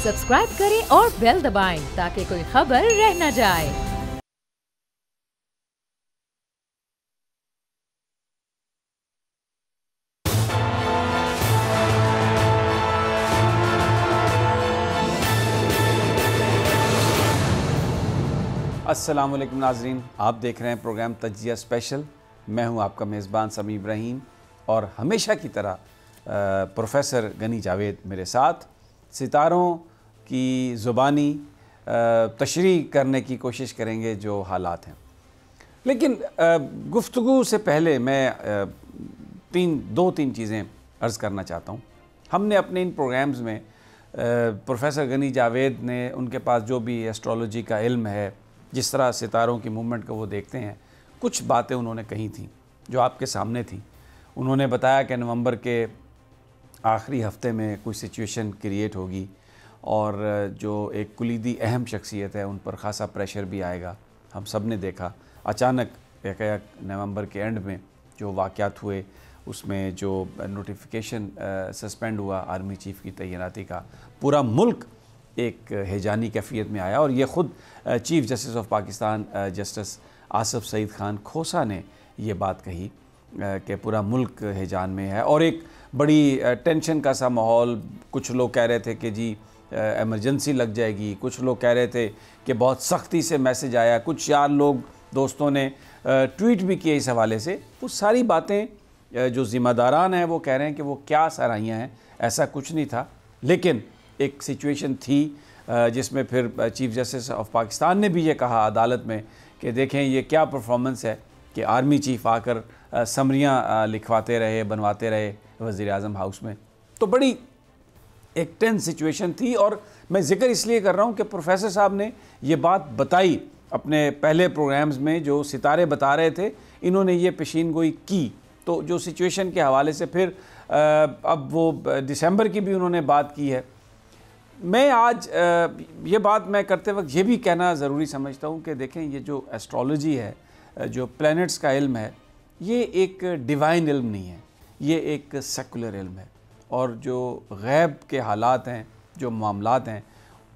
Subscribe करें और bell दबाएं ताकि कोई खबर रह न जाए। अस्सलाम वालेकुम नाजरीन, आप देख रहे हैं प्रोग्राम तज्जिया स्पेशल। मैं हूं आपका मेज़बान समी इब्राहिम और हमेशा की तरह प्रोफेसर गनी जावेद मेरे साथ सितारों की ज़ुबानी तशरीह करने की कोशिश करेंगे जो हालात हैं। लेकिन गुफ्तगू से पहले मैं दो तीन चीज़ें अर्ज़ करना चाहता हूँ। हमने अपने इन प्रोग्राम्स में प्रोफेसर गनी जावेद ने उनके पास जो भी एस्ट्रोलॉजी का इल्म है, जिस तरह सितारों की मूवमेंट को वो देखते हैं, कुछ बातें उन्होंने कही थी जो आपके सामने थी। उन्होंने बताया कि नवंबर के आखिरी हफ्ते में कोई सिचुएशन क्रिएट होगी और जो एक कुलीदी अहम शख्सियत है उन पर ख़ासा प्रेशर भी आएगा। हम सब ने देखा अचानक एक नवंबर के एंड में जो वाक़यात हुए, उसमें जो नोटिफिकेशन सस्पेंड हुआ आर्मी चीफ़ की तैनाती का, पूरा मुल्क एक हैजानी कैफियत में आया। और ये ख़ुद chief justice of Pakistan justice Asif Saeed Khan Khosa ने ये बात कही कि पूरा मुल्क हैजान में है और एक बड़ी टेंशन का सा माहौल। कुछ लोग कह रहे थे कि जी एमरजेंसी लग जाएगी, कुछ लोग कह रहे थे कि बहुत सख्ती से मैसेज आया, कुछ यार लोग दोस्तों ने ट्वीट भी किए इस हवाले से। वो सारी बातें जो ज़िम्मेदारान हैं वो कह रहे हैं कि वो क्या सराहियाँ हैं, ऐसा कुछ नहीं था। लेकिन एक सिचुएशन थी जिसमें फिर चीफ़ जस्टिस ऑफ पाकिस्तान ने भी ये कहा अदालत में कि देखें ये क्या परफॉर्मेंस है कि आर्मी चीफ़ आकर समरियाँ लिखवाते रहे, बनवाते रहे वज़ीर आज़म हाउस में। तो बड़ी एक टेंस सिचुएशन थी। और मैं ज़िक्र इसलिए कर रहा हूँ कि प्रोफेसर साहब ने ये बात बताई अपने पहले प्रोग्राम्स में, जो सितारे बता रहे थे, इन्होंने ये पेशीन गोई की। तो जो सिचुएशन के हवाले से फिर अब वो दिसंबर की भी उन्होंने बात की है। मैं आज ये बात मैं करते वक्त ये भी कहना ज़रूरी समझता हूँ कि देखें ये जो एस्ट्रोलॉजी है, जो प्लैनेट्स का इल्म है, ये एक डिवाइन इल्म नहीं है, ये एक सेकुलर इल्म है। और जो गैब के हालात हैं, जो मामलात हैं,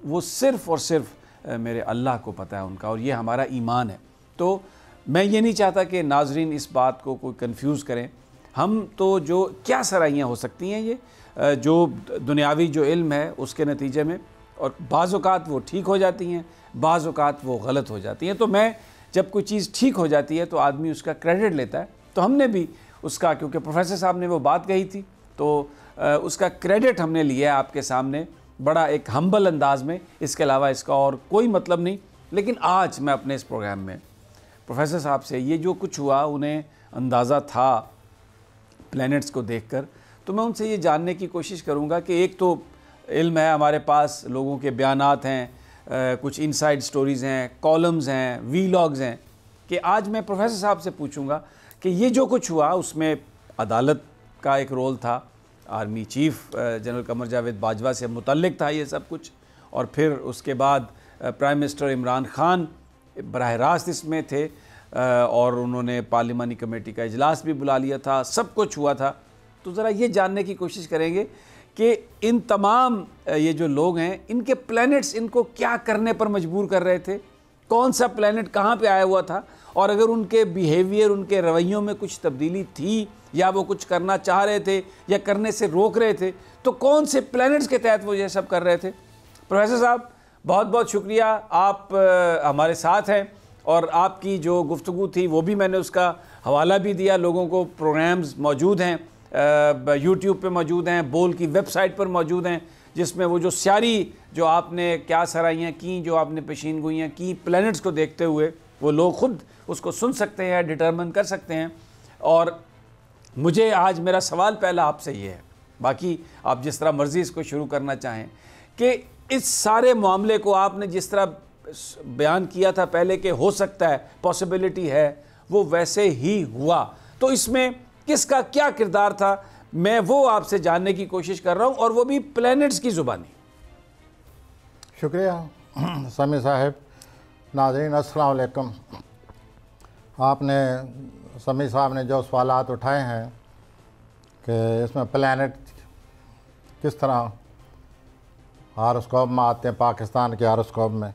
वो सिर्फ़ और सिर्फ मेरे अल्लाह को पता है उनका, और ये हमारा ईमान है। तो मैं ये नहीं चाहता कि नाजरीन इस बात को कोई कंफ्यूज करें। हम तो जो क्या सराहियाँ हो सकती हैं, ये जो दुनियावी जो इल्म है उसके नतीजे में, और बाज़ औक़ात वो ठीक हो जाती हैं, बाज़ औक़ात वो गलत हो जाती हैं। तो मैं जब कोई चीज़ ठीक हो जाती है तो आदमी उसका क्रेडिट लेता है। तो हमने भी उसका, क्योंकि प्रोफेसर साहब ने वो बात कही थी, तो उसका क्रेडिट हमने लिया है आपके सामने बड़ा एक हम्बल अंदाज में। इसके अलावा इसका और कोई मतलब नहीं। लेकिन आज मैं अपने इस प्रोग्राम में प्रोफेसर साहब से ये जो कुछ हुआ, उन्हें अंदाज़ा था प्लैनेट्स को देखकर, तो मैं उनसे ये जानने की कोशिश करूँगा कि एक तो इल्म है हमारे पास, लोगों के बयानात हैं, कुछ इनसाइड स्टोरीज़ हैं, कॉलम्स हैं, वीलॉग्स हैं, कि आज मैं प्रोफेसर साहब से पूछूंगा कि ये जो कुछ हुआ उसमें अदालत का एक रोल था, army chief general Qamar Javed Bajwa से मुतल्लिक था ये सब कुछ, और फिर उसके बाद प्राइम मिनिस्टर इमरान ख़ान बराह रास्त इसमें थे और उन्होंने पार्लिमानी कमेटी का इजलास भी बुला लिया था, सब कुछ हुआ था। तो ज़रा ये जानने की कोशिश करेंगे कि इन तमाम ये जो लोग हैं, इनके प्लैनेट्स इनको क्या करने पर मजबूर कर रहे थे, कौन सा प्लैनेट कहाँ पे आया हुआ था, और अगर उनके बिहेवियर, उनके रवैयों में कुछ तब्दीली थी या वो कुछ करना चाह रहे थे या करने से रोक रहे थे, तो कौन से प्लैनेट्स के तहत वो ये सब कर रहे थे। प्रोफेसर साहब बहुत बहुत शुक्रिया, आप हमारे साथ हैं, और आपकी जो गुफ्तगू थी वो भी मैंने उसका हवाला भी दिया लोगों को। प्रोग्राम्स मौजूद हैं, यूट्यूब पे मौजूद हैं, बोल की वेबसाइट पर मौजूद हैं, जिसमें वो जो स्यारी जो आपने क्या सराहियाँ की, जो आपने पेशीन गोइयाँ की प्लैनेट्स को देखते हुए, वो लोग ख़ुद उसको सुन सकते हैं, डिटर्मिन कर सकते हैं। और मुझे आज मेरा सवाल पहला आपसे ये है, बाकी आप जिस तरह मर्ज़ी इसको शुरू करना चाहें, कि इस सारे मामले को आपने जिस तरह बयान किया था पहले कि हो सकता है, पॉसिबिलिटी है, वो वैसे ही हुआ, तो इसमें किसका क्या किरदार था, मैं वो आपसे जानने की कोशिश कर रहा हूँ, और वो भी प्लैनेट्स की ज़ुबानी। शुक्रिया समी साहब। नाज़रीन अस्सलाम वालेकुम। आपने समी साहब ने जो सवालात उठाए हैं कि इसमें प्लैनेट किस तरह हारोस्कोप में आते हैं, पाकिस्तान के हारोस्कोप में।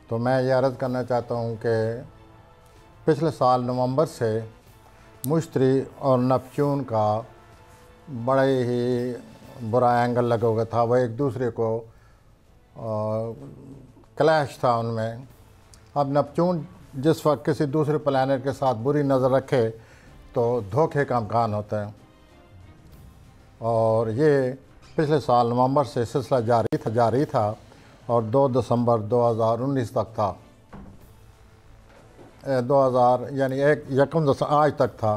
तो मैं ये अर्ज़ करना चाहता हूँ कि पिछले साल नवंबर से मुश्तरी और नेपच्यून का बड़े ही बुरा एंगल लगा हुआ था। वह एक दूसरे को क्लैश था उनमें। अब नेपच्यून जिस वक्त किसी दूसरे प्लैनेट के साथ बुरी नज़र रखे तो धोखे का इम्कान होता है, और ये पिछले साल नवंबर से सिलसिला जारी था और 2 दिसंबर 2019 तक था। 2000 यानी 1 आज तक था।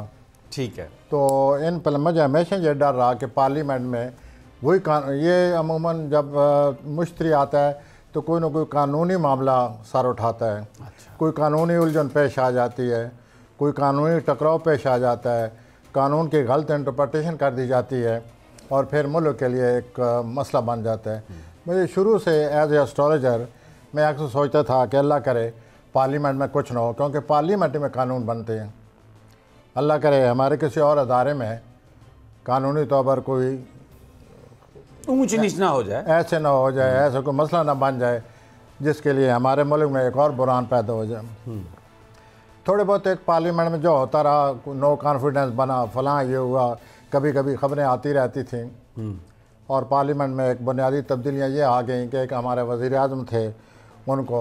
ठीक है। तो इन पर मुझे हमेशा ये डर रहा कि पार्लियामेंट में वही ये अमूमन जब मुश्तरी आता है तो कोई ना कोई कानूनी मामला सर उठाता है। अच्छा। कोई कानूनी उलझन पेश आ जाती है, कोई कानूनी टकराव पेश आ जाता है, कानून की गलत इंटरप्रिटेशन कर दी जाती है और फिर मुल्क के लिए एक मसला बन जाता है। मुझे शुरू से एज ए एस्ट्रोलॉजर मैं अक्सर सोचता था कि अल्लाह करे पार्लियामेंट में कुछ ना हो, क्योंकि पार्लियामेंट में कानून बनते हैं। अल्लाह करे हमारे किसी और अदारे में कानूनी तौर पर कोई ऊंच नीच ना हो जाए, ऐसे ना हो जाए, ऐसा कोई मसला ना बन जाए जिसके लिए हमारे मुल्क में एक और बुरान पैदा हो जाए। थोड़े बहुत एक पार्लियामेंट में जो होता रहा, नो कॉन्फिडेंस बना, फलां ये हुआ, कभी कभी खबरें आती रहती थीं। और पार्लियामेंट में एक बुनियादी तब्दीलियाँ ये आ गई कि एक हमारे वज़ीर आज़म थे, उनको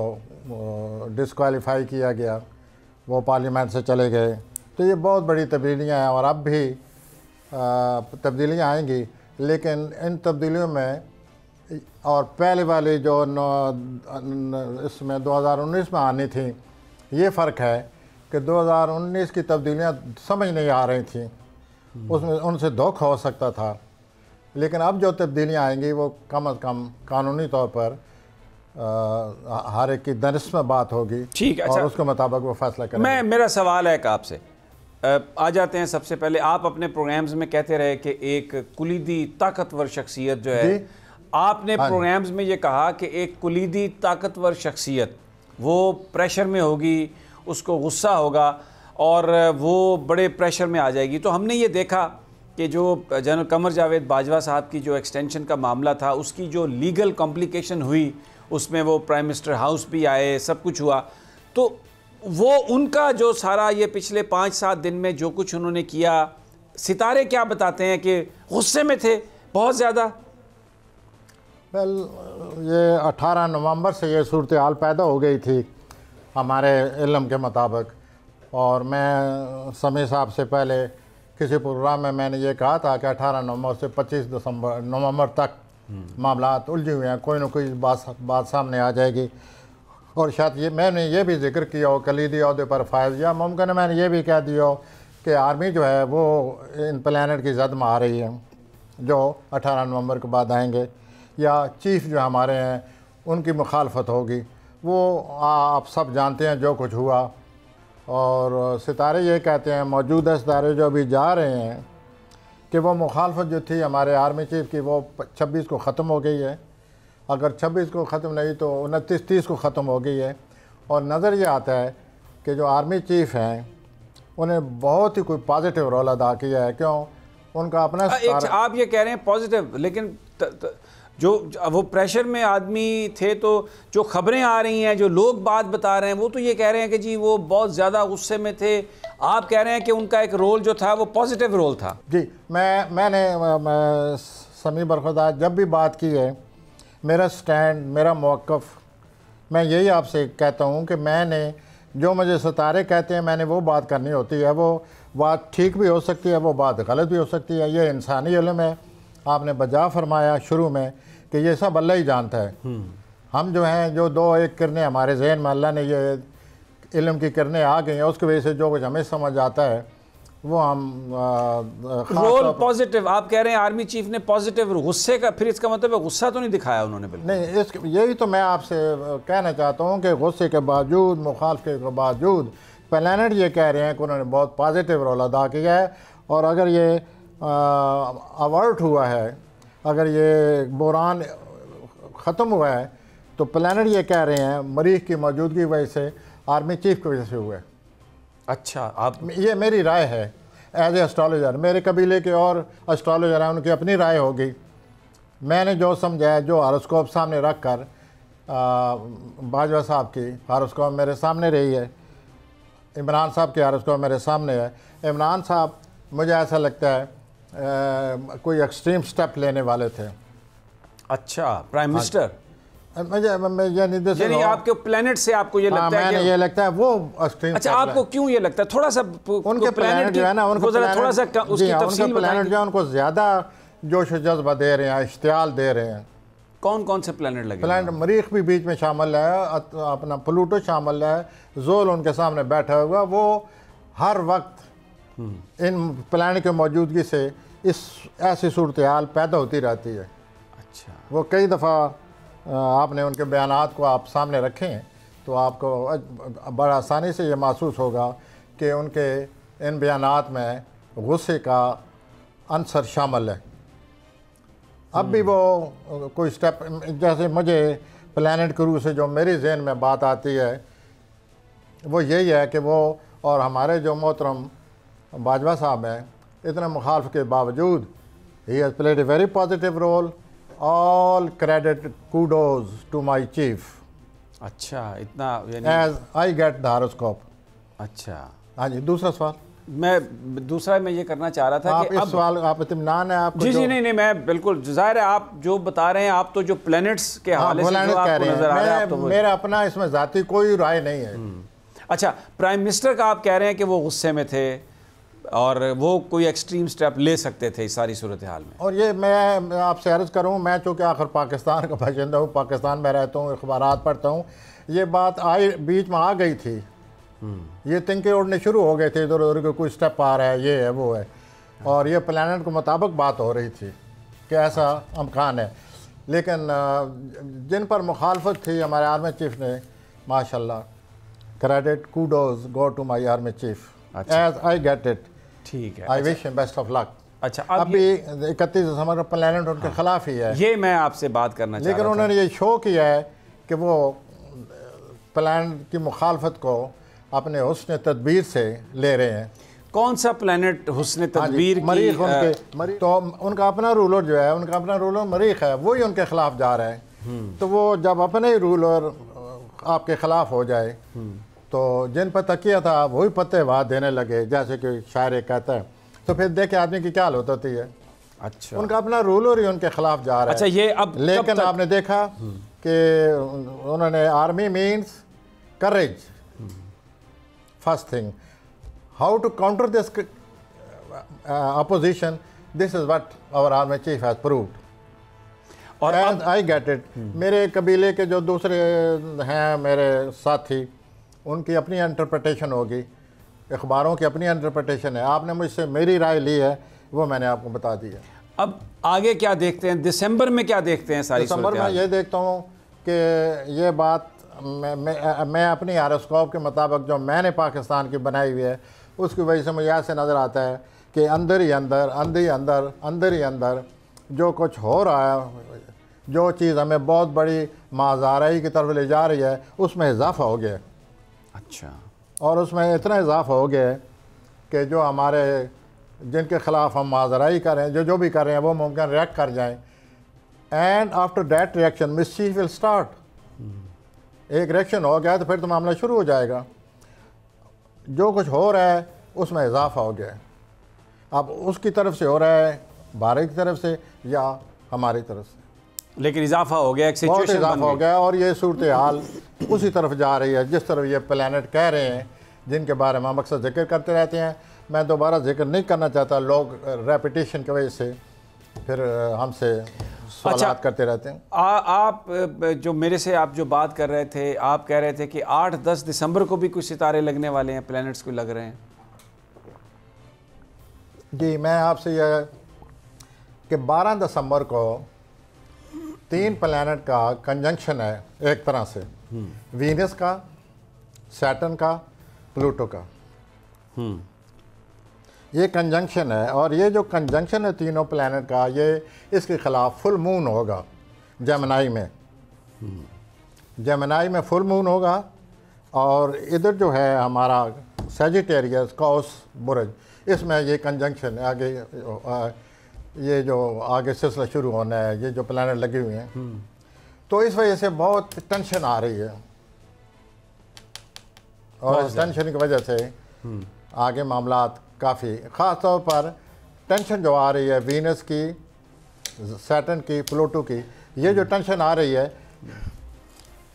डिस्क्वालीफाई किया गया, वो पार्लियामेंट से चले गए। तो ये बहुत बड़ी तब्दीलियाँ हैं और अब भी तब्दीलियाँ आएंगी, लेकिन इन तब्दीलियों में और पहले वाली जो इसमें 2019 में आनी थी, ये फ़र्क है कि 2019 की तब्दीलियाँ समझ नहीं आ रही थी, उसमें उनसे धोखा हो सकता था। लेकिन अब जो तब्दीलियाँ आएंगी वो कम अज़ कम कानूनी तौर पर हर एक की दनिश में बात होगी। ठीक है। और उसके मुताबिक वो फैसला करेंगे। मेरा सवाल है एक आपसे, आ जाते हैं सबसे पहले, आप अपने प्रोग्राम्स में कहते रहे कि एक कुलीदी ताकतवर शख्सियत जो है, आपने प्रोग्राम्स में ये कहा कि एक कुलीदी ताकतवर शख्सियत वो प्रेशर में होगी, उसको गुस्सा होगा और वो बड़े प्रेशर में आ जाएगी। तो हमने ये देखा कि जो जनरल कमर जावेद बाजवा साहब की जो एक्सटेंशन का मामला था, उसकी जो लीगल कॉम्प्लिकेशन हुई, उसमें वो प्राइम मिनिस्टर हाउस भी आए, सब कुछ हुआ। तो वो उनका जो सारा ये पिछले 5-7 दिन में जो कुछ उन्होंने किया, सितारे क्या बताते हैं कि गुस्से में थे बहुत ज़्यादा। वेल, ये 18 नवंबर से ये सूरत हाल पैदा हो गई थी हमारे इल्म के मुताबिक, और मैं समी साहब से पहले किसी प्रोग्राम में मैंने ये कहा था कि 18 नवंबर से 25 नवंबर तक मामला उलझे हुए हैं, कोई ना कोई बात सामने आ जाएगी। और शायद ये मैंने ये भी जिक्र किया हो कलीदी अहदे पर फायज, या मुमकिन है मैंने ये भी कह दिया हो कि आर्मी जो है वो इन प्लानट की जद में आ रही है जो 18 नवंबर के बाद आएंगे, या चीफ जो हमारे हैं उनकी मुखालफत होगी। वो आप सब जानते हैं जो कुछ हुआ, और सितारे ये कहते हैं, मौजूदा सितारे जो अभी जा रहे हैं, कि वो मुखालफत जो थी हमारे आर्मी चीफ की वो 26 को ख़त्म हो गई है। अगर 26 को ख़त्म नहीं तो 29-30 को ख़त्म हो गई है। और नज़र ये आता है कि जो आर्मी चीफ हैं उन्हें बहुत ही कोई पॉजिटिव रोल अदा किया है। क्यों? उनका अपना आप ये कह रहे हैं पॉजिटिव, लेकिन जो वो प्रेशर में आदमी थे, तो जो खबरें आ रही हैं, जो लोग बात बता रहे हैं, वो तो ये कह रहे हैं कि जी वो बहुत ज़्यादा गुस्से में थे। आप कह रहे हैं कि उनका एक रोल जो था वो पॉजिटिव रोल था। जी, मैंने समी बरखुदा जब भी बात की है, मेरा स्टैंड, मेरा मौक़िफ़, मैं यही आपसे कहता हूँ कि मैंने जो मुझे सितारे कहते हैं मैंने वो बात करनी होती है। वो बात ठीक भी हो सकती है, वो बात गलत भी हो सकती है, ये इंसानी इल्म है। आपने बजा फरमाया शुरू में कि ये सब अल्लाह ही जानता है। हम जो हैं, जो 2-1 किरणें हमारे जहन में अल्लाह ने ये इल्म की किरणें आ गई हैं, उसकी वजह से जो कुछ हमें समझ आता है वो हम रोल पॉजिटिव। आप कह रहे हैं आर्मी चीफ ने पॉजिटिव गुस्से का, फिर इसका मतलब है गुस्सा तो नहीं दिखाया उन्होंने बिल्कुल। नहीं, यही तो मैं आपसे कहना चाहता हूँ कि गुस्से के बावजूद, मुखालफत के बावजूद प्लैनेट ये कह रहे हैं कि उन्होंने बहुत पॉजिटिव रोल अदा किया है। और अगर ये अवर्ट हुआ है, अगर ये बुरान ख़त्म हुआ है, तो प्लैनेट ये कह रहे हैं मरीख की मौजूदगी वजह से, आर्मी चीफ की वजह से हुआ है। अच्छा, आप ये मेरी राय है एज ए एस्ट्रोलॉजर। मेरे कबीले के और एस्ट्रोलॉजर हैं, उनकी अपनी राय होगी। मैंने जो समझा है, जो हारोस्कोप सामने रख कर बाजवा साहब की हारोस्कोप मेरे सामने रही है, इमरान साहब की हारोस्कोप मेरे सामने है। इमरान साहब मुझे ऐसा लगता है कोई एक्सट्रीम स्टेप लेने वाले थे। अच्छा, प्राइम मिनिस्टर। यानी आपके प्लेनेट से आपको ये लगता है कि ये लगता है वो एक्सट्रीम। अच्छा, आपको क्यों ये लगता है? थोड़ा सा उनके प्लेनेट जो है ना, उनको थोड़ा सा उसकी तफसील प्लेनेट जो है उनको ज़्यादा जोश व जज्बा दे रहे हैं, इश्तियाल दे रहे हैं। कौन कौन से प्लेनेट लगे? प्लेनेट मरीख भी बीच में शामिल है, अपना प्लूटो शामिल है, जोल उनके सामने बैठा हुआ। वो हर वक्त इन प्लान की मौजूदगी से इस ऐसी सूरत हाल पैदा होती रहती है। अच्छा, वो कई दफ़ा आपने उनके बयानात को आप सामने रखें तो आपको बड़ा आसानी से ये महसूस होगा कि उनके इन बयानात में गुस्से का अंसर शामिल है। अब भी वो कोई स्टेप, जैसे मुझे प्लानट क्रू से जो मेरी जहन में बात आती है वो यही है कि वो और हमारे जो मोहतरम बाजवा साहब हैं, इतने मुखालफ के बावजूद ही has played a very positive role. All credit kudos to my chief. अच्छा, इतना as I get the horoscope. अच्छा, हाँ जी। दूसरा सवाल मैं ये करना चाह रहा था आप कि इस अब सवाल आप इत्मीनान है आपको? जी नहीं, मैं बिल्कुल, जाहिर है आप जो बता रहे हैं, आप तो जो प्लैनेट्स के हवाले से जो आपको नजर आ रहा है, तो मेरा अपना इसमें ज़ाती कोई राय नहीं है। अच्छा, प्राइम मिनिस्टर का आप कह रहे हैं कि वो गुस्से में थे और वो कोई एक्सट्रीम स्टेप ले सकते थे इस सारी सूरत हाल में। और ये मैं आपसे अर्ज़ करूँ, मैं चूँकि आखिर पाकिस्तान का बाशिंदा हूँ, पाकिस्तान में रहता हूँ, अखबारात पढ़ता हूँ, ये बात बीच में आ गई थी। ये तिनके उड़ने शुरू हो गए थे इधर उधर के, कोई स्टेप आ रहा है, ये है वो है, और ये प्लानट के मुताबिक बात हो रही थी कि ऐसा अमकान है। लेकिन जिन पर मुखालफत थी हमारे आर्मी चीफ ने, माशाल्लाह, credit kudos go to my army chief as I get it. ठीक है, I wish him best of luck. अच्छा, अभी 31 दिसंबर प्लानट उनके खिलाफ ही है, ये मैं आपसे बात करना चाह रहा था। लेकिन उन्होंने ये शो किया है कि वो प्लान की मुखालफत को अपने हुस्न तदबीर से ले रहे हैं। कौन सा प्लेनेट हुस्न तदबीर? मरीख उनके तो उनका अपना रूलर जो है, उनका अपना रूलर मरीख है, वही उनके खिलाफ जा रहा है। तो वो जब अपने ही रूलर आपके खिलाफ हो जाए तो जिन पर तकिया था वही पत्ते वाह देने लगे, जैसे कि शायर कहता है, तो फिर देखे आदमी की क्या हालत होती है। अच्छा, उनका अपना रूलर ही उनके खिलाफ जा रहा है। अच्छा, ये अब लेकिन आपने देखा कि उन्होंने army means courage first thing, how to counter this opposition, this is what our army chief has proved. और आई गेट इट। मेरे कबीले के जो दूसरे हैं मेरे साथी, उनकी अपनी इंटरप्रिटेशन होगी, अखबारों की अपनी इंटरप्रिटेशन है। आपने मुझसे मेरी राय ली है, वो मैंने आपको बता दी है। अब आगे क्या देखते हैं? दिसंबर में क्या देखते हैं? सारी दिसंबर में ये देखता हूँ कि ये बात मैं अपनी हारोस्कोप के मुताबिक जो मैंने पाकिस्तान की बनाई हुई है, उसकी वजह से मुझे ऐसे नज़र आता है कि अंदर ही अंदर जो कुछ हो रहा है, जो चीज़ हमें बहुत बड़ी माज़ाराई की तरफ ले जा रही है, उसमें इजाफा हो गया। अच्छा, और उसमें इतना इजाफा हो गया कि जो हमारे जिनके ख़िलाफ़ हम माज़राई कर रहे हैं, जो भी कर रहे हैं, वो मुमकिन रिएक्ट कर जाएं, and after that reaction mischief will start. एक रिएक्शन हो गया तो फिर तो मामला शुरू हो जाएगा। जो कुछ हो रहा है उसमें इजाफा हो गया है। अब उसकी तरफ से हो रहा है, भारत की तरफ से या हमारी तरफ से, लेकिन इजाफा हो गया, एक बहुत सिचुएशन इजाफा हो गया। और ये सूरत हाल उसी तरफ जा रही है जिस तरफ ये प्लैनेट कह रहे हैं, जिनके बारे में हम अक्सर जिक्र करते रहते हैं। मैं दोबारा जिक्र नहीं करना चाहता, लोग रेपिटेशन की वजह से फिर हमसे सवालात करते रहते हैं। आप जो मेरे से आप जो बात कर रहे थे, आप कह रहे थे कि 8-10 दिसंबर को भी कुछ सितारे लगने वाले हैं, प्लैनेट्स को लग रहे हैं। जी, मैं आपसे यह कि 12 दिसंबर को 3 प्लैनेट का कंजंक्शन है, एक तरह से वीनस का, सैटर्न का, प्लूटो का। ये कंजंक्शन है, और ये जो कंजंक्शन है तीनों प्लैनेट का, ये इसके ख़िलाफ़ फुल मून होगा जेमिनी में। जेमिनी में फुल मून होगा, और इधर जो है हमारा सजिटेरियस कौस बुर्ज, इसमें ये कंजंक्शन आगे ये जो आगे सिलसिला शुरू होना है, ये जो प्लानट लगे हुए हैं, तो इस वजह से बहुत टेंशन आ रही है, और इस टेंशन की वजह से आगे मामलात काफ़ी, ख़ास तौर पर टेंशन जो आ रही है वीनस की, सैटर्न की, प्लूटो की, ये जो टेंशन आ रही है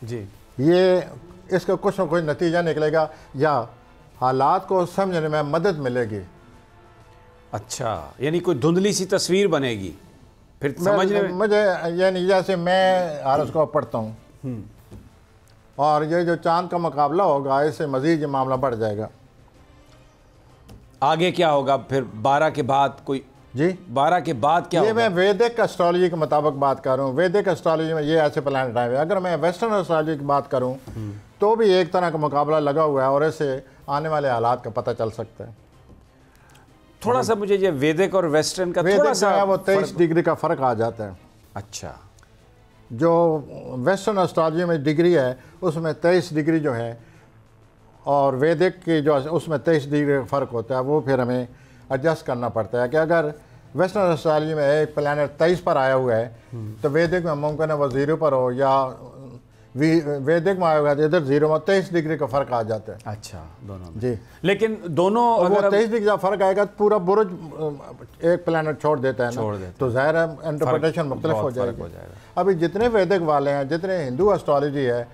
जी, ये इसका कुछ न कुछ नतीजा निकलेगा या हालात को समझने में मदद मिलेगी। अच्छा, यानी कोई धुंधली सी तस्वीर बनेगी फिर समझने में। मुझे यानी जैसे मैं हॉरोस्कोप पढ़ता हूँ और ये जो चांद का मुकाबला होगा, इससे मज़ीद ये मामला बढ़ जाएगा। आगे क्या होगा फिर 12 के बाद? कोई जी 12 के बाद क्या ये होगा? मैं वैदिक एस्ट्रोलॉजी के मुताबिक बात कर रहा हूँ। वैदिक एस्ट्रोलॉजी में ये ऐसे प्लानट आए हुए। अगर मैं वेस्टर्न एस्ट्रोलॉजी की बात करूँ तो भी एक तरह का मुकाबला लगा हुआ है और इससे आने वाले हालात का पता चल सकता है। थोड़ा सा मुझे ये वैदिक और वेस्टर्न का थोड़ा वैदिक सा जो है वो 23 डिग्री का फ़र्क आ जाता है। अच्छा, जो वेस्टर्न एस्ट्रोलॉजी में डिग्री है उसमें 23 डिग्री जो है, और वैदिक की जो उसमें 23 डिग्री का फ़र्क होता है, वो फिर हमें एडजस्ट करना पड़ता है कि अगर वेस्टर्न एस्ट्रोलॉजी में एक प्लैनेट 23 पर आया हुआ है तो वैदिक में मुमकिन है वो 0 पर हो, या वैदिक में आया हुआ है तो इधर 0 में 23 डिग्री का फ़र्क आ जाता है। अच्छा, दोनों में। जी, लेकिन दोनों वो अगर 23 डिग्री का फ़र्क आएगा तो पूरा बुर्ज एक प्लैनेट छोड़ देता है छोड़ ना, देता तो ज़ाहिर है इंटरप्रिटेशन मुख्तलिफ हो जाएगी। अभी जितने वैदिक वाले हैं, जितने हिंदू एस्ट्रोलॉजी है,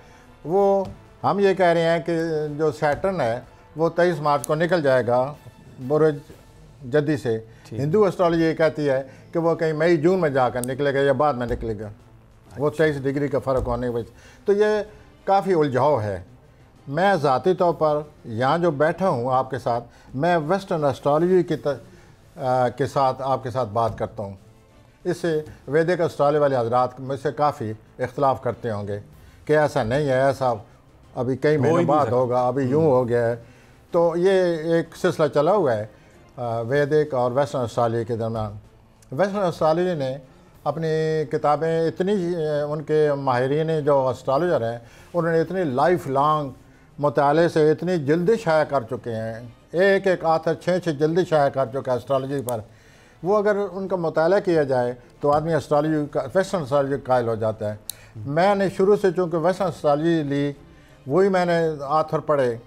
वो हम ये कह रहे हैं कि जो सैटर्न है वो 23 मार्च को निकल जाएगा बुर्ज जद्दी से। हिंदू एस्ट्रोलॉजी ये कहती है कि वो कहीं मई जून में जाकर निकलेगा या बाद में निकलेगा। वो 23 डिग्री का फ़र्क होने की वजह, तो ये काफ़ी उलझाव है। मैं ज़ाती तौर पर यहाँ जो बैठा हूँ आपके साथ, मैं वेस्टर्न एस्ट्रोलॉजी के साथ आपके साथ बात करता हूँ। इससे वैदिक एस्ट्रोलॉजी वाले हजरात मुझसे काफ़ी इख्तलाफ करते होंगे कि ऐसा नहीं है, ऐसा अभी कई महीनों बाद होगा, अभी यूँ हो गया है। तो ये एक सिलसिला चला हुआ है वैदिक और वेस्टर्न एस्ट्रोलॉजी के दरमियान। वेस्टर्न एस्ट्रोलॉजी ने अपनी किताबें इतनी, उनके माहिरीन जो एस्ट्रोलॉजर हैं उन्होंने इतनी लाइफ लॉन्ग मुताले से इतनी जल्दी शाया कर चुके हैं, एक एक आथर 6 जल्दी शाया कर चुका है एस्ट्रोलॉजी पर। वो अगर उनका मुताला किया जाए तो आदमी एस्ट्रोलॉजी का, वेस्टर्न एस्ट्रोलॉजी का कायल हो जाता है। मैंने शुरू से चूँकि वेस्टर्न एस्ट्रोलॉजी ली, वही मैंने आथर पढ़े,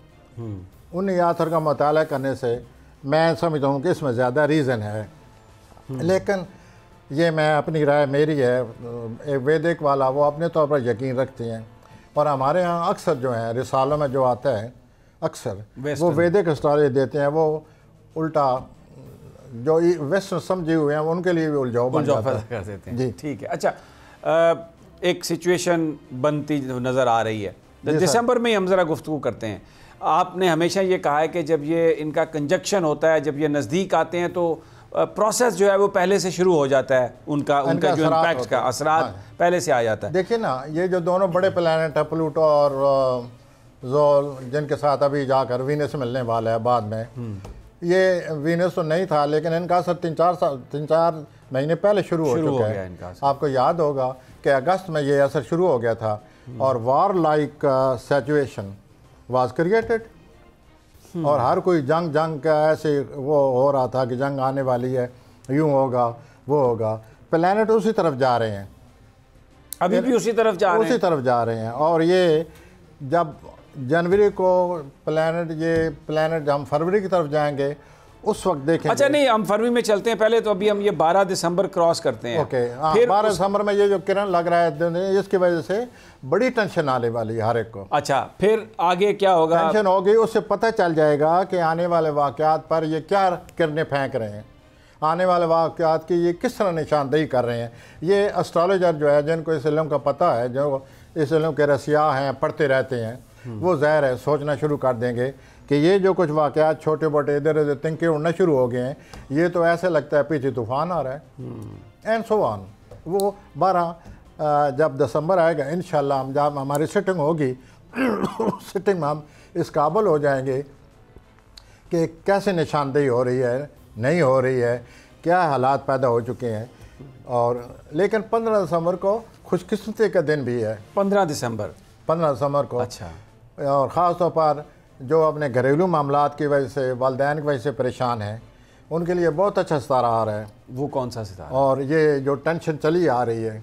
उन्हीं आथर का मुताला करने से मैं समझता हूँ कि इसमें ज़्यादा रीज़न है। लेकिन ये मैं अपनी राय मेरी है, एक वैदिक वाला वो अपने तौर पर यकीन रखती हैं, और हमारे यहाँ अक्सर जो है रिसालों में जो आता है अक्सर वो वैदिक एस्ट्रोलॉजी देते हैं, वो उल्टा जो वेस्टर्न समझे हुए हैं उनके लिए भी उलझाव बन जाता है। कर देते हैं। जी ठीक है। अच्छा, एक सिचुएशन बनती नज़र आ रही है, दिसंबर में हम ज़रा गुफ्तगू करते हैं। आपने हमेशा ये कहा है कि जब ये इनका कंजक्शन होता है, जब ये नज़दीक आते हैं तो प्रोसेस जो है वो पहले से शुरू हो जाता है, उनका जो इम्पैक्ट का असरात पहले से आ जाता है। देखिए ना, ये जो दोनों बड़े प्लैनेट है प्लूटो और जोल, जिनके साथ अभी जाकर वीनस मिलने वाला है बाद में, ये वीनस तो नहीं था लेकिन इनका असर 3-4 महीने पहले शुरू हो चुका है। आपको याद होगा कि अगस्त में ये असर शुरू हो गया था और वार लाइक सिचुएशन वाज क्रिएटेड, और हर कोई जंग का ऐसे वो हो रहा था कि जंग आने वाली है, यूँ होगा वो होगा। प्लैनेट उसी तरफ जा रहे हैं, अभी भी उसी तरफ जा रहे हैं। और ये जब जनवरी को प्लैनेट हम फरवरी की तरफ जाएंगे उस वक्त देखेंगे। अच्छा, नहीं, हम फरवरी में चलते हैं पहले, तो अभी हम ये 12 दिसंबर क्रॉस करते हैं। ओके, फिर 12 दिसंबर में ये जो किरण लग रहा है, इसकी वजह से बड़ी टेंशन आने वाली है हर एक को। अच्छा, फिर आगे क्या होगा? टेंशन होगी, उससे पता चल जाएगा कि आने वाले वाक़यात पर ये क्या किरणें फेंक रहे हैं, आने वाले वाक़यात की ये किस तरह निशानदेही कर रहे हैं। ये एस्ट्रोलॉजर जो है, जिनको इस इल्म का पता है, जो इस इल्म के रसिया हैं, पढ़ते रहते हैं, वो ज़ाहिर है सोचना शुरू कर देंगे कि ये जो कुछ वाक़यात छोटे मोटे इधर उधर तिनके उड़ना शुरू हो गए हैं, ये तो ऐसे लगता है पीछे तूफ़ान आ रहा है, एंड सो ऑन। वो 12 जब दिसंबर आएगा इंशाल्लाह, हम जब हमारी सिटिंग होगी सिटिंग में हम इस काबिल हो जाएंगे कि कैसे निशानदेही हो रही है, नहीं हो रही है, क्या हालात पैदा हो चुके हैं। और लेकिन 15 दिसंबर को खुशकिस्मती का दिन भी है। 15 दिसंबर को। अच्छा। और ख़ास तौर पर जो अपने घरेलू मामलात की वजह से, वालिदैन की वजह से परेशान हैं, उनके लिए बहुत अच्छा सितारा आ रहा है। वो कौन सा सितारा? और ये जो टेंशन चली आ रही है,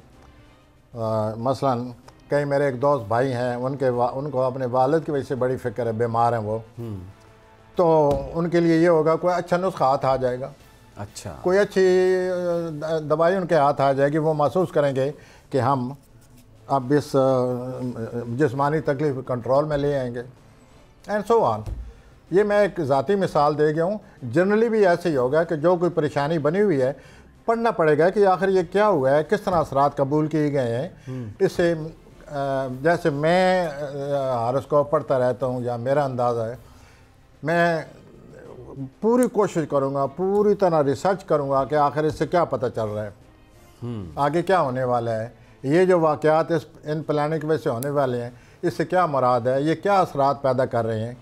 मसलन कई मेरे एक दोस्त भाई हैं, उनको अपने वालिद की वजह से बड़ी फ़िक्र है, बीमार हैं वो, तो उनके लिए ये होगा कोई अच्छा नुस्खा हाथ आ जाएगा, अच्छा, कोई अच्छी दवाई उनके हाथ आ जाएगी, वो महसूस करेंगे कि हम अब इस जिस्मानी तकलीफ कंट्रोल में ले आएंगे, एंड सो ऑन। ये मैं एक ज़ाती मिसाल दे गया हूँ। जनरली भी ऐसे ही होगा कि जो कोई परेशानी बनी हुई है, पढ़ना पड़ेगा कि आखिर ये क्या हुआ है, किस तरह असरात कबूल किए गए हैं। इससे जैसे मैं हॉरोस्कोप पढ़ता रहता हूँ या मेरा अंदाज़ा है, मैं पूरी कोशिश करूँगा, पूरी तरह रिसर्च करूँगा कि आखिर इससे क्या पता चल रहा है, आगे क्या होने वाला है, ये जो वाक़यात इन प्लानिंग की वजह से होने वाले हैं, इससे क्या मुराद है, ये क्या असरात पैदा कर रहे हैं,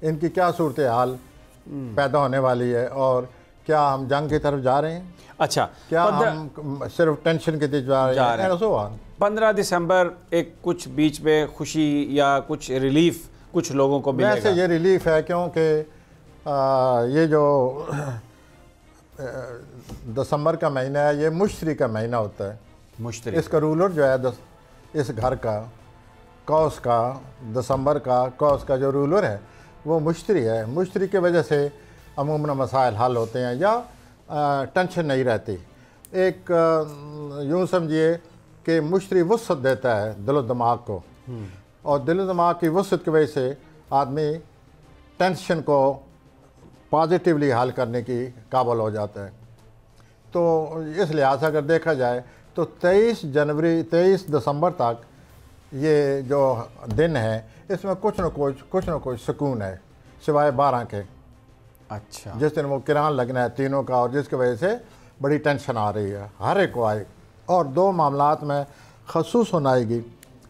इनकी क्या सूरत हाल पैदा होने वाली है, और क्या हम जंग की तरफ जा रहे हैं, अच्छा, क्या हम सिर्फ टेंशन के तरफ जा रहे हैं, सो ऑन। 15 दिसंबर एक कुछ बीच में खुशी या कुछ रिलीफ कुछ लोगों को मिलेगा? वैसे ये रिलीफ है क्योंकि ये जो दिसंबर का महीना है, ये मुश्तरी का महीना होता है। मुश्तरी, इसका रूलर जो है इस घर का, कौस का, दिसंबर का कौस का जो रूलर है वो मुश्तरी है। मुश्तरी की वजह से अमूमन मसाइल हल होते हैं या टेंशन नहीं रहती। एक यूँ समझिए कि मुश्तरी वसत देता है दिलो दिमाग को, और दिलो दिमाग की वसत की वजह से आदमी टेंशन को पॉजिटिवली हल करने की काबिल हो जाता है। तो इस लिहाज से अगर देखा जाए तो 23 दिसंबर तक ये जो दिन है, इसमें कुछ न कुछ सुकून है, सिवाय 12 के। अच्छा, जिस दिन वो किरान लगना है तीनों का, और जिसकी वजह से बड़ी टेंशन आ रही है हर एक को आए। और 2 मामलात में खसूस आएगी।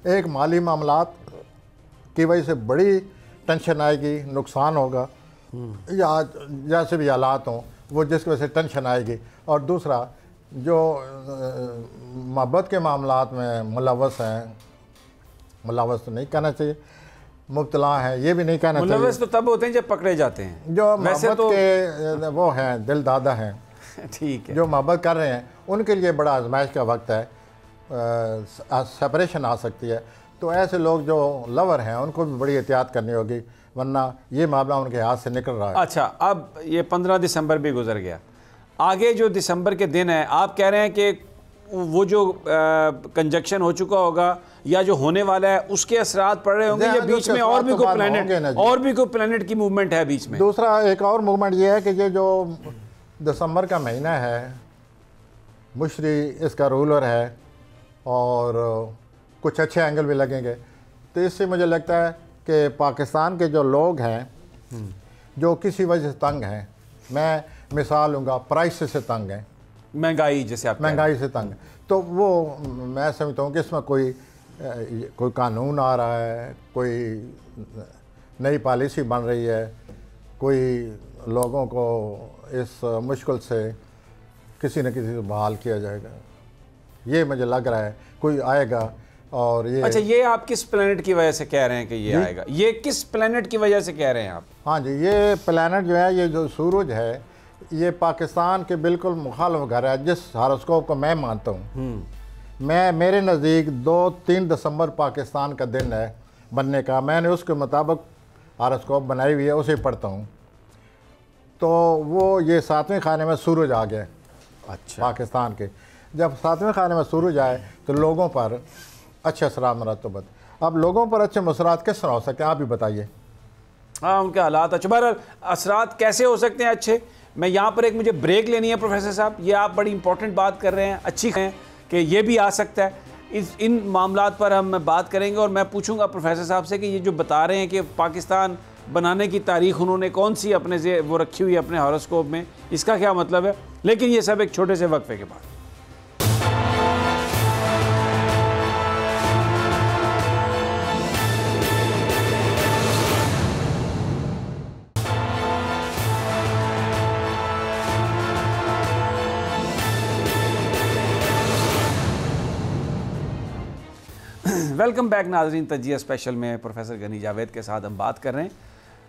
एक माली मामलात की वजह से बड़ी टेंशन आएगी, नुकसान होगा या जैसे भी हालात हों वो, जिसकी वजह से टेंशन आएगी। और दूसरा जो मोहब्बत के मामलात में मुलव्वस हैं, मुलव्वस तो नहीं कहना चाहिए, मुब्तला हैं, ये भी नहीं कहना चाहिए। मुलव्वस तो तब होते हैं जब पकड़े जाते हैं। जो मोहब्बत के वो हैं, दिल दादा हैं, ठीक है, जो मोहब्बत कर रहे हैं, उनके लिए बड़ा आजमाइश का वक्त है, सेपरेशन आ सकती है। तो ऐसे लोग जो लवर हैं उनको भी बड़ी एहतियात करनी होगी, वरना ये मामला उनके हाथ से निकल रहा है। अच्छा, अब ये 15 दिसंबर भी गुजर गया, आगे जो दिसंबर के दिन है, आप कह रहे हैं कि वो जो कंजक्शन हो चुका होगा या जो होने वाला है उसके असरात पड़ रहे होंगे, या बीच में और भी कोई प्लैनेट की मूवमेंट है बीच में? दूसरा एक और मूवमेंट ये है कि ये जो दिसंबर का महीना है, मुश्तरी इसका रूलर है, और कुछ अच्छे एंगल भी लगेंगे। तो इससे मुझे लगता है कि पाकिस्तान के जो लोग हैं जो किसी वजह से तंग हैं, मैं मिसाल लूँगा, प्राइस से तंग हैं, महंगाई, जैसे आप महंगाई से तंग, तो वो मैं समझता हूँ कि इसमें कोई कानून आ रहा है, कोई नई पॉलिसी बन रही है, कोई लोगों को इस मुश्किल से किसी न किसी से बहाल किया जाएगा, ये मुझे लग रहा है कोई आएगा। और ये, अच्छा, ये आप किस प्लेनेट की वजह से कह रहे हैं कि ये आएगा? ये किस प्लेनेट की वजह से कह रहे हैं आप? हाँ जी, ये प्लेनेट जो है, ये जो सूरज है, ये पाकिस्तान के बिल्कुल मुखालिफ घर है जिस हॉरोस्कोप को मैं मानता हूँ। मेरे नज़दीक 2-3 दिसंबर पाकिस्तान का दिन है बनने का। मैंने उसके मुताबिक हॉरोस्कोप बनाई हुई है, उसे पढ़ता हूँ। तो वो ये 7वें खाने में सूरज आ गया। अच्छा, पाकिस्तान के जब 7वें खाने में सूरज आए तो लोगों पर अच्छे असरात मरतबत। अब लोगों पर अच्छे असरात किस तरह हो सकते हैं, आप भी बताइए। हाँ, उनके हालात अच्छे, बहरहाल असरात कैसे हो सकते हैं अच्छे? मैं यहाँ पर एक मुझे ब्रेक लेनी है प्रोफेसर साहब, ये आप बड़ी इंपॉर्टेंट बात कर रहे हैं, अच्छी है कि ये भी आ सकता है। इन मामलात पर हम बात करेंगे, और मैं पूछूंगा प्रोफेसर साहब से कि ये जो बता रहे हैं कि पाकिस्तान बनाने की तारीख उन्होंने कौन सी अपने वो रखी हुई है अपने हॉरोस्कोप में, इसका क्या मतलब है। लेकिन ये सब एक छोटे से वक्फे के बाद। वेलकम बैक नाज़रीन, तजिया स्पेशल में प्रोफेसर गनी जावेद के साथ हम बात कर रहे हैं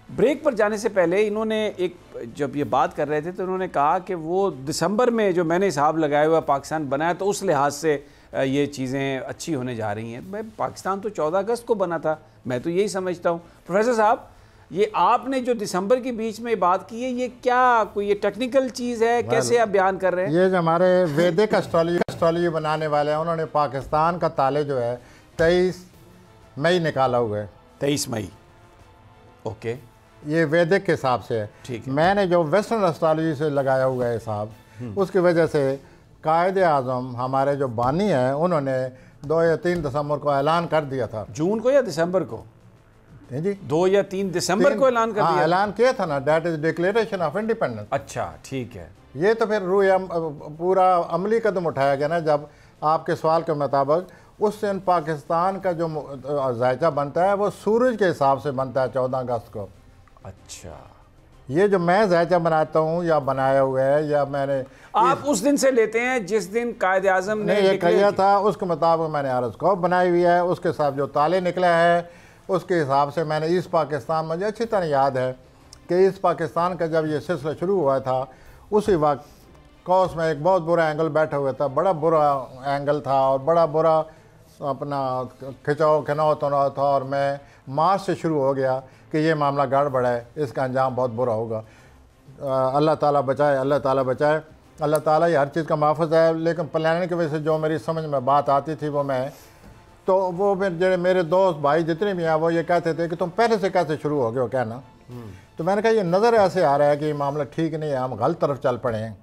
ब्रेक पर जाने से पहले इन्होंने एक, जब ये बात कर रहे थे तो इन्होंने कहा कि वो दिसंबर में जो मैंने हिसाब लगाया हुआ पाकिस्तान बनाया, तो उस लिहाज से ये चीज़ें अच्छी होने जा रही हैं। मैं पाकिस्तान तो 14 अगस्त को बना था, मैं तो यही समझता हूँ। प्रोफेसर साहब, ये आपने जो दिसंबर के बीच में बात की है, ये क्या कोई ये टेक्निकल चीज़ है, कैसे आप बयान कर रहे हैं? ये जो हमारे वैदिक एस्ट्रोलॉजी बनाने वाले हैं, उन्होंने पाकिस्तान का ताले जो है 23 मई निकाला हुआ है। 23 मई, ओके, ये वैदिक के हिसाब से है। ठीक है। मैंने जो वेस्टर्न एस्ट्रोलॉजी से लगाया हुआ है हिसाब, उसकी वजह से कायदे आज़म हमारे जो बानी हैं, उन्होंने 2 या 3 दिसंबर को ऐलान कर दिया था। जून को या दिसंबर को? जी, 2 या 3 दिसंबर को ऐलान कर दिया। ऐलान किया था ना, that is declaration of independence. अच्छा, ठीक है। ये तो फिर पूरा अमली कदम उठाया गया ना, जब आपके सवाल के मुताबिक उस दिन पाकिस्तान का जो जायजा बनता है वो सूरज के हिसाब से बनता है 14 अगस्त को। अच्छा, ये जो मैं जायजा बनाता हूँ या बनाया हुआ है, या मैंने आप उस दिन से लेते हैं जिस दिन कायदे आज़म ने ये किया था, उसके मुताबिक मैंने आरस्कोप बनाई हुई है। उसके साथ जो ताले निकला है उसके हिसाब से मैंने ईस्ट पाकिस्तान, मुझे अच्छी तरह याद है कि ईस्ट पाकिस्तान का जब ये सिलसिला शुरू हुआ था, उसी वक्त कौस में एक बहुत बुरा एंगल बैठा हुआ था, बड़ा बुरा एंगल था और बड़ा बुरा अपना खिंचाव तनाव था, और मैं मार्च से शुरू हो गया कि ये मामला गड़बड़ है, इसका अंजाम बहुत बुरा होगा। अल्लाह ताला बचाए, अल्लाह ताला बचाए, अल्लाह ताला ही हर चीज़ का महफूज है। लेकिन प्लानिंग की वजह से जो मेरी समझ में बात आती थी वो फिर जो मेरे दोस्त भाई जितने भी हैं वो ये कहते थे कि तुम पहले से कैसे शुरू हो गए हो कहना। तो मैंने कहा ये नज़र ऐसे आ रहा है कि ये मामला ठीक नहीं है, हम गलत तरफ चल पड़े हैं।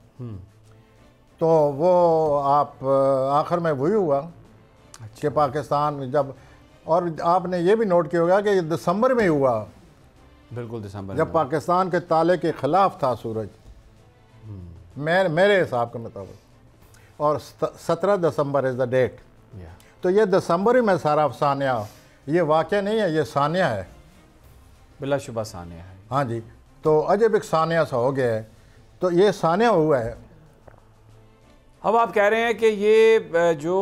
तो वो आप आखिर में वही हुआ कि पाकिस्तान जब, और आपने ये भी नोट किया होगा कि ये दिसंबर में हुआ, बिल्कुल दिसंबर जब पाकिस्तान के ताले के ख़िलाफ़ था सूरज, मेरे हिसाब के मुताबिक, और 17 दिसंबर इज़ द डेट। तो ये दिसंबर ही में सारा सानिया, ये वाक़या नहीं है, ये सानिया है, बिलाशुबा सानिया है। हाँ जी, तो अजब एक सानिया सा हो गया है, तो ये सानिया हुआ है। अब आप कह रहे हैं कि ये जो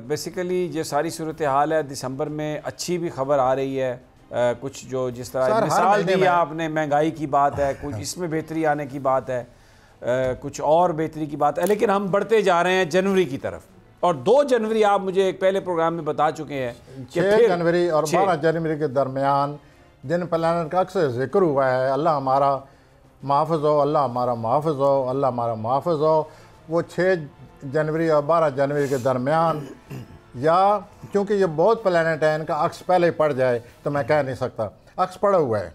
बेसिकली ये सारी सूरत हाल है, दिसंबर में अच्छी भी खबर आ रही है, कुछ जो जिस तरह मिसाल दी आपने, महंगाई की बात है, कुछ इसमें बेहतरी आने की बात है, कुछ और बेहतरी की बात है, लेकिन हम बढ़ते जा रहे हैं जनवरी की तरफ। और 2 जनवरी आप मुझे एक पहले प्रोग्राम में बता चुके हैं कि 6 जनवरी और 12 जनवरी के दरमियान जिन प्लानट का अक्सर जिक्र हुआ है, अल्लाह हमारा महफूज हो, अल्लाह हमारा महफूज हो, अल्लाह हमारा महफूज हो, वो 6 जनवरी और 12 जनवरी के दरमियान, या क्योंकि ये बहुत प्लानट है, इनका अक्स पहले ही पड़ जाए तो मैं कह नहीं सकता। अक्स पड़ा हुआ है,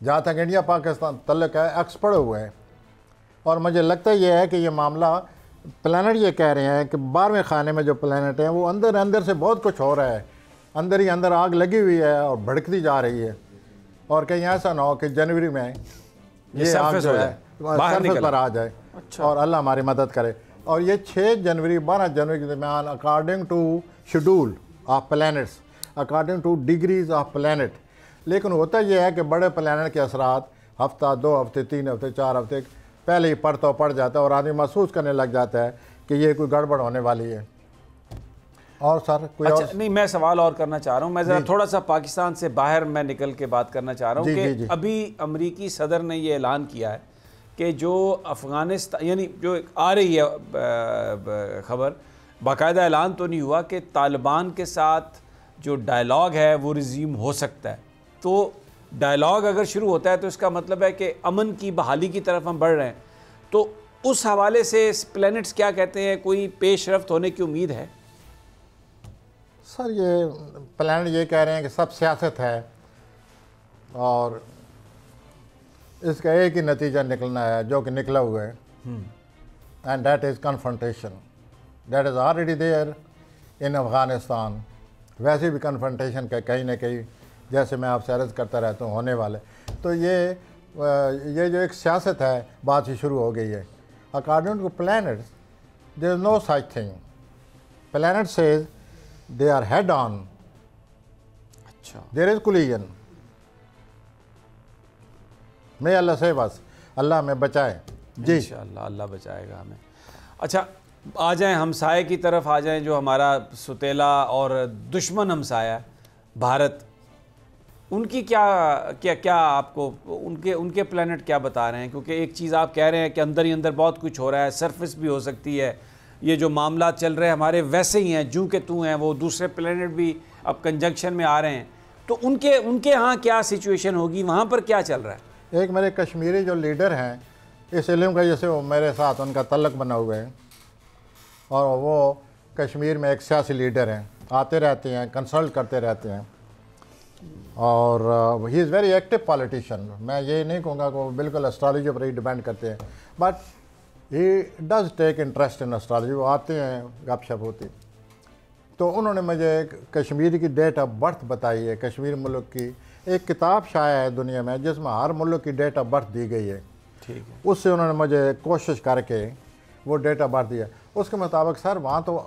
जहाँ तक इंडिया पाकिस्तान तल्लुक़ है, अक्स पड़ा हुआ है। और मुझे लगता ये है कि ये मामला, प्लानट ये कह रहे हैं कि 12वें खाने में जो प्लानट हैं वो अंदर अंदर से बहुत कुछ हो रहा है, अंदर ही अंदर आग लगी हुई है और भड़कती जा रही है, और कहीं ऐसा ना हो कि जनवरी में ये आग जो है सरफेस पर आ जाए। अच्छा। और अल्लाह हमारी मदद करे। और ये 6 जनवरी 12 जनवरी के दरमियान according to schedule of planets, according to degrees of planet. लेकिन होता यह है कि बड़े प्लैनेट के असरात हफ्ता, 2 हफ्ते, 3 हफ्ते, 4 हफ्ते पहले ही पड़ जाता है और आदमी महसूस करने लग जाता है कि ये कोई गड़बड़ होने वाली है। और सर कोई अच्छा, और? नहीं, मैं सवाल और करना चाह रहा हूँ। मैं ज़रा थोड़ा सा पाकिस्तान से बाहर मैं निकल के बात करना चाह रहा हूँ कि अभी अमरीकी सदर ने ये ऐलान किया है कि जो अफ़गानिस्तान, यानी जो आ रही है ख़बर, बाकायदा ऐलान तो नहीं हुआ कि तालिबान के साथ जो डायलॉग है वो रिज्यूम हो सकता है। तो डायलॉग अगर शुरू होता है तो इसका मतलब है कि अमन की बहाली की तरफ हम बढ़ रहे हैं। तो उस हवाले से प्लैनेट्स क्या कहते हैं, कोई पेशरफ्त होने की उम्मीद है? सर ये प्लानट ये कह रहे हैं कि सब सियासत है और इसका एक ही नतीजा निकलना है जो कि निकला हुआ है, and that is confrontation. That is already there in Afghanistan. वैसे भी कन्फ्रंटेशन का कहीं ना कहीं, जैसे मैं आपसे अर्ज़ करता रहता हूँ, होने वाले। तो ये जो एक सियासत है, बात ही शुरू हो गई है। According to planets there is no such thing. Planet says they are head on. अच्छा, there is collision. मैं अल्लाह से बस, अल्लाह में बचाए जी, इंशाअल्लाह अल्लाह बचाएगा हमें। अच्छा, आ जाएं हमसाये की तरफ, आ जाएं जो हमारा सुतेला और दुश्मन हमसाया है, भारत। उनकी क्या क्या क्या आपको उनके उनके प्लैनेट क्या बता रहे हैं? क्योंकि एक चीज़ आप कह रहे हैं कि अंदर ही अंदर बहुत कुछ हो रहा है, सरफेस भी हो सकती है, ये जो मामला चल रहे हैं हमारे वैसे ही हैं, जूं के तू हैं, वो दूसरे प्लैनेट भी अब कंजंक्शन में आ रहे हैं, तो उनके यहाँ क्या सिचुएशन होगी, वहाँ पर क्या चल रहा है? एक मेरे कश्मीरी जो लीडर हैं इस इल्म का, जैसे वो मेरे साथ उनका तल्लक बना हुआ है, और वो कश्मीर में एक सियासी लीडर हैं, आते रहते हैं, कंसल्ट करते रहते हैं, और he is very active politician. मैं ये नहीं कहूँगा कि वो बिल्कुल एस्ट्रोलॉजी पर ही डिपेंड करते हैं, but he does take interest in astrology. वो आते हैं, गपशप होती। तो उन्होंने मुझे कश्मीर की डेट ऑफ बर्थ बताई है, कश्मीर मुल्क की। एक किताब शाया है दुनिया में जिसमें हर मुल्क की डेट ऑफ बर्थ दी गई है। ठीक है। उससे उन्होंने मुझे कोशिश करके वो डेट ऑफ बर्थ दिया। उसके मुताबिक सर वहाँ तो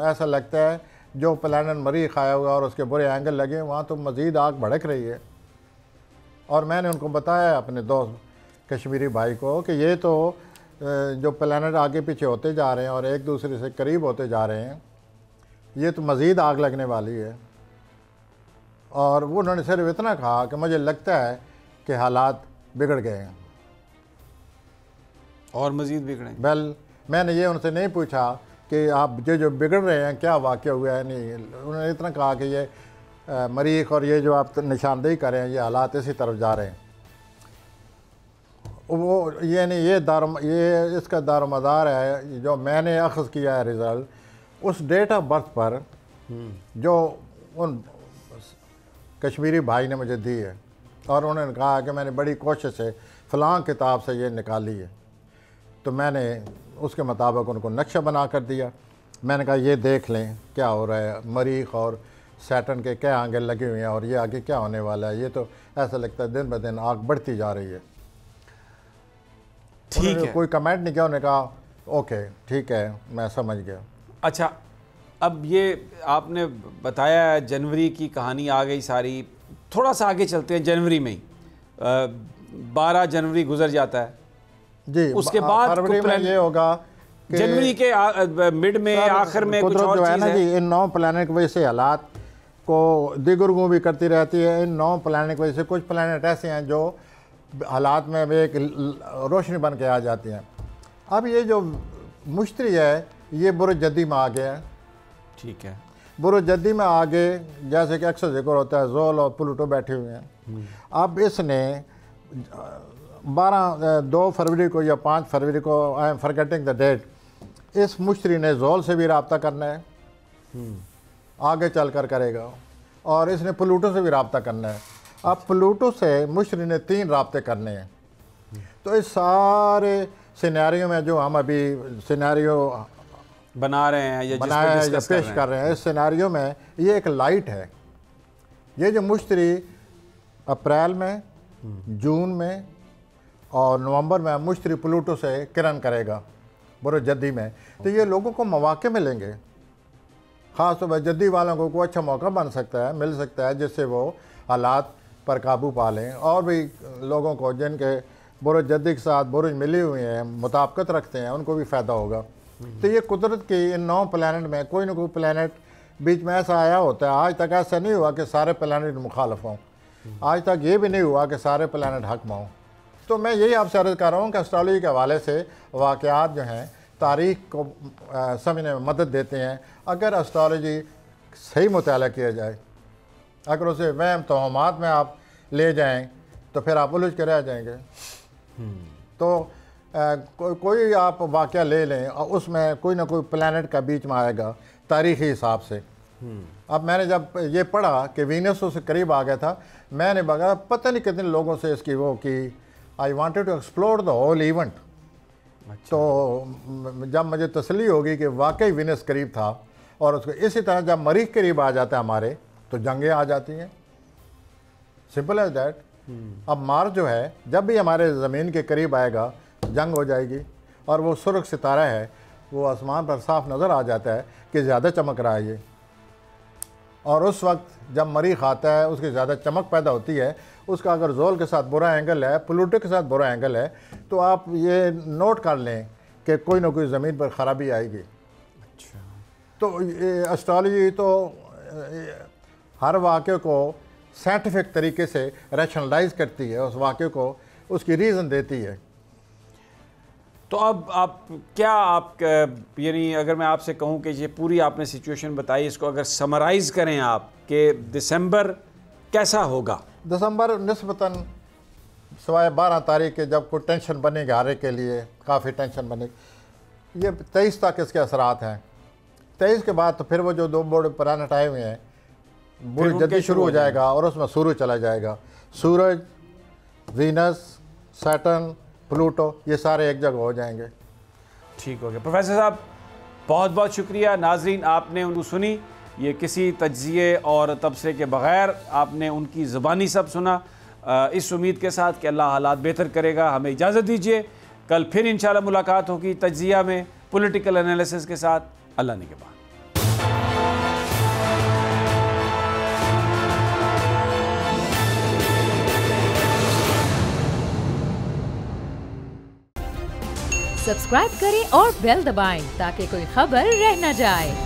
ऐसा लगता है जो प्लैनेट मरीख आया हुआ और उसके बुरे एंगल लगे, वहाँ तो मज़ीद आग भड़क रही है। और मैंने उनको बताया अपने दोस्त कश्मीरी भाई को कि ये तो जो प्लैनेट आगे पीछे होते जा रहे हैं और एक दूसरे से करीब होते जा रहे हैं, ये तो मज़ीद आग लगने वाली है। और वो उन्होंने सिर्फ इतना कहा कि मुझे लगता है कि हालात बिगड़ गए हैं और मज़ीद बिगड़ेंगे। वेल, मैंने ये उनसे नहीं पूछा कि आप जो बिगड़ रहे हैं क्या वाक़या हुआ है, नहीं। उन्होंने इतना कहा कि ये मरीख और ये जो आप निशानदेही कर रहे हैं, ये हालात इसी तरफ जा रहे हैं। वो ये नहीं, ये इसका दारोमदार है जो मैंने अख़ज़ किया है रिज़ल्ट उस डेट ऑफ बर्थ पर जो उन कश्मीरी भाई ने मुझे दी है। और उन्होंने कहा कि मैंने बड़ी कोशिश से फ़लाँ किताब से ये निकाली है। तो मैंने उसके मुताबिक उनको नक्शा बना कर दिया। मैंने कहा ये देख लें क्या हो रहा है, मरीख और सैटर्न के क्या एंगल लगे हुए हैं और ये आगे क्या होने वाला है। ये तो ऐसा लगता है दिन ब दिन आग बढ़ती जा रही है। ठीक है। कोई कमेंट नहीं किया। उन्होंने कहा ओके ठीक है, मैं समझ गया। अच्छा, अब ये आपने बताया जनवरी की कहानी आ गई सारी, थोड़ा सा आगे चलते हैं। जनवरी में ही 12 जनवरी गुजर जाता है जी। उसके बाद फरवरी में ये होगा कि जनवरी के मिड में आखिर में कुछ और जो है चीज़ ना है। जी, इन 9 प्लैनेट की वजह से हालात को दिगुरगू भी करती रहती है। इन 9 प्लैनेट की वजह से कुछ प्लैनेट ऐसे हैं जो हालात में एक रोशनी बन के आ जाती हैं। अब ये जो मुश्तरी है ये बुरुज जद्दी में आ गया है। ठीक है। बुरुज जद्दी में आगे जैसे कि अक्सर जिक्र होता है जोल और प्लूटो बैठे हुए हैं। अब इसने 2 फरवरी को या 5 फरवरी को, I am forgetting the date, इस मुश्तरी ने जोल से भी रब्ता करना है, आगे चल कर करेगा। और इसने प्लूटो से भी रब्ता करना है। अब प्लूटो से मुश्तरी ने 3 रब्ते करने हैं। तो इस सारे सिनेरियो में जो हम अभी सिनेरियो बना रहे हैं या बनाया है या पेश कर रहे हैं, इस सिनेरियो में ये एक लाइट है। ये जो मुश्तरी अप्रैल में, जून में और नवंबर में मुश्तरी प्लूटो से किरण करेगा बुरुज जद्दी में। तो ये लोगों को मौके मिलेंगे, ख़ास तौर पर जद्दी वालों को कोई अच्छा मौका बन सकता है, मिल सकता है, जिससे वो हालात पर काबू पा लें। और भी लोगों को जिनके बुरुज जद्दी के साथ बुरुज मिली हुई हैं, मुताबिकत रखते हैं, उनको भी फ़ायदा होगा। तो ये कुदरत की इन 9 प्लैनेट में कोई ना कोई प्लैनेट बीच में ऐसा आया होता है। आज तक ऐसा नहीं हुआ कि सारे प्लैनेट मुखालफ हों। आज तक ये भी नहीं हुआ कि सारे प्लैनेट हक में हों। तो मैं यही आपसे अर्ज़ कर रहा हूँ कि एस्ट्रोलॉजी के हवाले से वाक़यात जो हैं तारीख़ को समझने में मदद देते हैं। अगर एस्ट्रोलॉजी सही मुताला किया जाए, अगर उसे वहम तोहमात में आप ले जाएं तो फिर आप उलझ के रह जाएंगे। तो कोई आप वाक़या ले लें और उसमें कोई ना कोई प्लैनेट का बीच में आएगा तारीख़ी हिसाब से। अब मैंने जब ये पढ़ा कि वीनस उससे करीब आ गया था, मैंने बगा पता नहीं कितने लोगों से इसकी वो कि I wanted to explore the whole event. तो जब मुझे तसल्ली होगी कि वाकई वीनस करीब था, और उसको इसी तरह जब मरीख करीब आ जाता है हमारे, तो जंगें आ जाती हैं। Simple as that. अब मार्स जो है जब भी हमारे ज़मीन के करीब आएगा जंग हो जाएगी। और वो सुर्ख सितारा है, वो आसमान पर साफ नज़र आ जाता है कि ज़्यादा चमक रहा है ये। और उस वक्त जब मरीख आता है उसकी ज़्यादा चमक पैदा होती है। उसका अगर जोल के साथ बुरा एंगल है, प्लूटो के साथ बुरा एंगल है, तो आप ये नोट कर लें कि कोई ना कोई ज़मीन पर ख़राबी आएगी। अच्छा। तो ये एस्ट्रोलॉजी तो हर वाक़े को साइंटिफिक तरीके से रैशनलाइज करती है, उस वाक़े को उसकी रीज़न देती है। तो अब आप यानी अगर मैं आपसे कहूं कि ये पूरी आपने सिचुएशन बताई, इसको अगर समराइज़ करें आप कि दिसंबर कैसा होगा? दिसंबर निस्बतन सिवाय 12 तारीख के जब कोई टेंशन बनेगी हारे के लिए, काफ़ी टेंशन बनेगी, ये 23 तक इसके असरात हैं। 23 के बाद तो फिर वो जो 2 बड़े पुराने टाइम हैं बुरी जल्दी शुरू हो जाएगा और उसमें सूरज चला जाएगा। सूरज, वीनस, सैटर्न, प्लूटो, ये सारे एक जगह हो जाएंगे। ठीक हो गया प्रोफेसर साहब, बहुत बहुत शुक्रिया। नाजरीन, आपने उनको सुनी, ये किसी तज्जिए और तबसरे के बग़ैर आपने उनकी ज़बानी सब सुना। इस उम्मीद के साथ कि अल्लाह हालात बेहतर करेगा। हमें इजाज़त दीजिए, कल फिर इंशाल्लाह मुलाकात होगी तज्जिया में पॉलिटिकल एनालिसिस के साथ। अल्लाह निगहबान। सब्सक्राइब करें और बेल दबाएं ताकि कोई खबर रह न जाए।